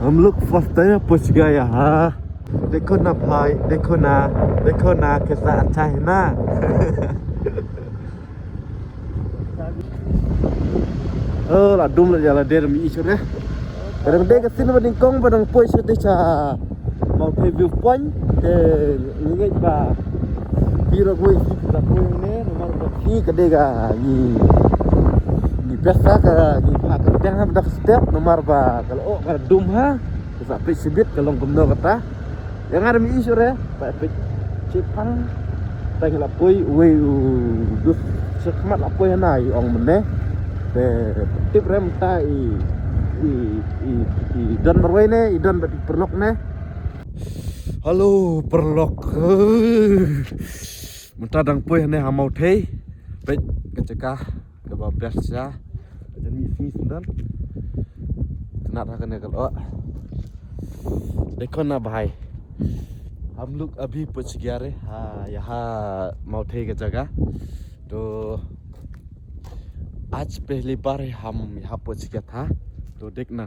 हम लोग फंसते हैं पहुंच गए यहाँ देखो ना भाई देखो ना कैसा अच्छा है ना là đúng là giờ là đêm mình đi đấy cái đây cái xin mà đình công và đồng poi sẽ đi cha mau thấy view point để những cái bà khi là quay khi là quay này nó mà khi cái đây cái ni biasa cái ni pakai yang ada step nomor ba kalau kalau dum ha sampai sebit kalau gumno kata yang ada mi isu re sampai Jepang tay là poi we dus sekhmat apa yang nai ong meneh để tiếp rem ta i don berway ne i don bati perlok ne halo perlok mentadang poi ne hamau thei bet kecekah ke biasa dan mi sini sundan kena rakan kalau देखो ना भाई हम लोग अभी पहुंच गया रे हाँ यहाँ मौथे की जगह तो आज पहली बार हम यहाँ पहुंच गया था तो देखना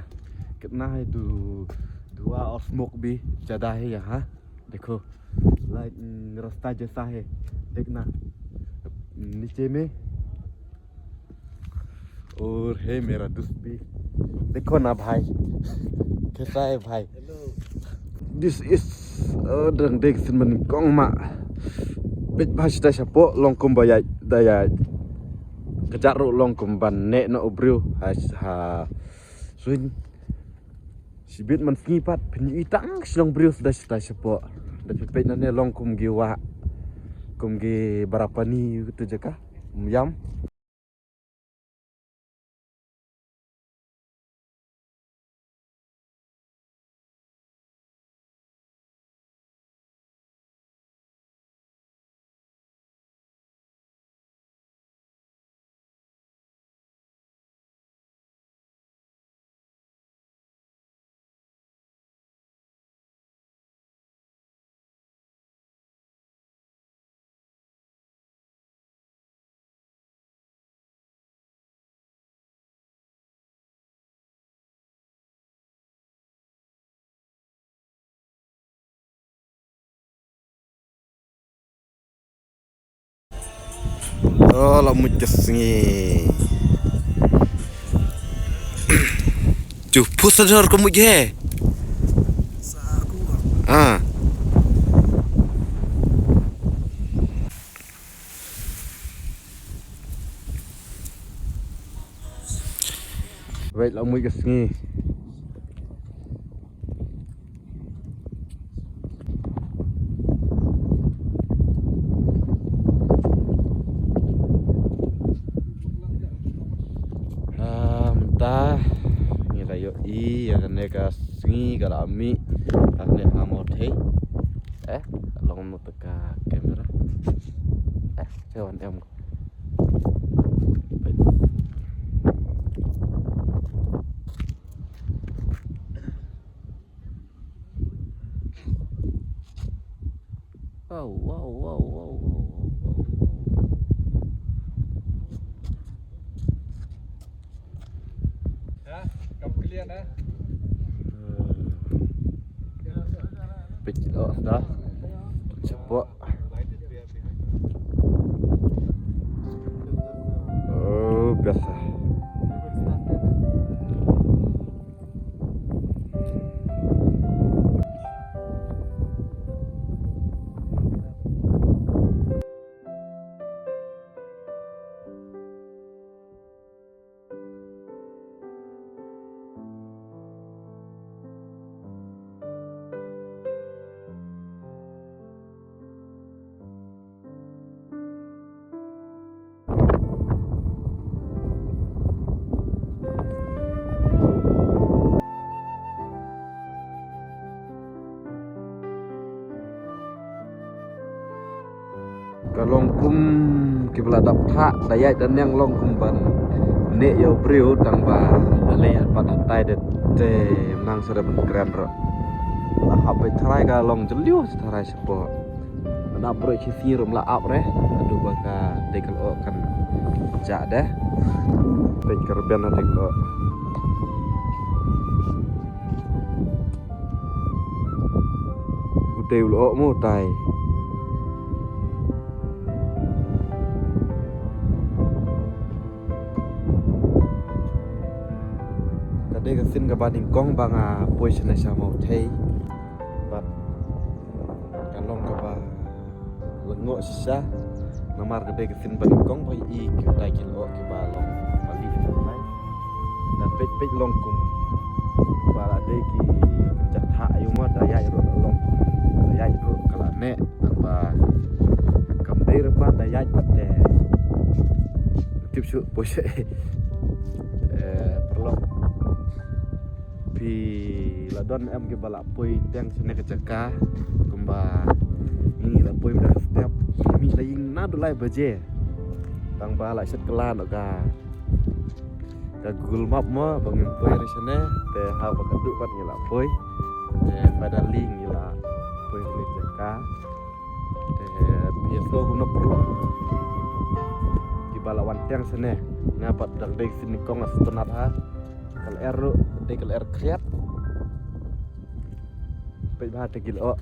कितना है धुआं और स्मोक भी ज़्यादा है यहाँ देखो लाइक रास्ता जैसा है देखना नीचे में और है मेरा दोस्त भी देखो ना भाई कैसा है भाई this is đường đi xin mình con mà biết bao nhiêu đại sapa long kum bayai daya kejaru long kum ban nek no obril ha swing si biết man ngi pat pin tang long bril sudah sapa da pipet na ne long kum gi wa kum gi barapani gitu jaka yam oh là một chút nghe chú phút sau có một gì à vậy là một chút nghe ya kan nega singi kalau ami arne amot hei long mau teka kamera jawan em wow Pecah dah, cepat. Oh biasa. Kalongkum kibla dapha dayai dan yang longkum ban ne yo brio tang ba dale pat tai de te nang sere ben keren ro la hape trai ka long jeliu trai sepo na bro chi si rum la ap re adu baka dekal o kan ja deh pe kerben na dekal teu lo mo tai kade ka sin ka baning kong banga position na siya mau thei bat kalong ka ba lengo siya namar kade ka sin baning kong bai I ki tai ki lo ki ba long bali tai dan pej long kum bala de ki kencak ha ayu ma daya ro long daya ro kala ne tanpa kam de pa daya pate tip su pose perlu pi ladon em ke bala poi teng sene ke jaka kumba ini la poi dah step mi laing na do lai baje tang bala set kelan ka Google Map mo bangin poi resene te ha ba kadu pat ngila poi te pada link ngila poi ni jaka te biasa guna perlu di bala wan teng sene ngapat dang dek sini kong astonat ha kal er de kal er kriat pe ba te gil o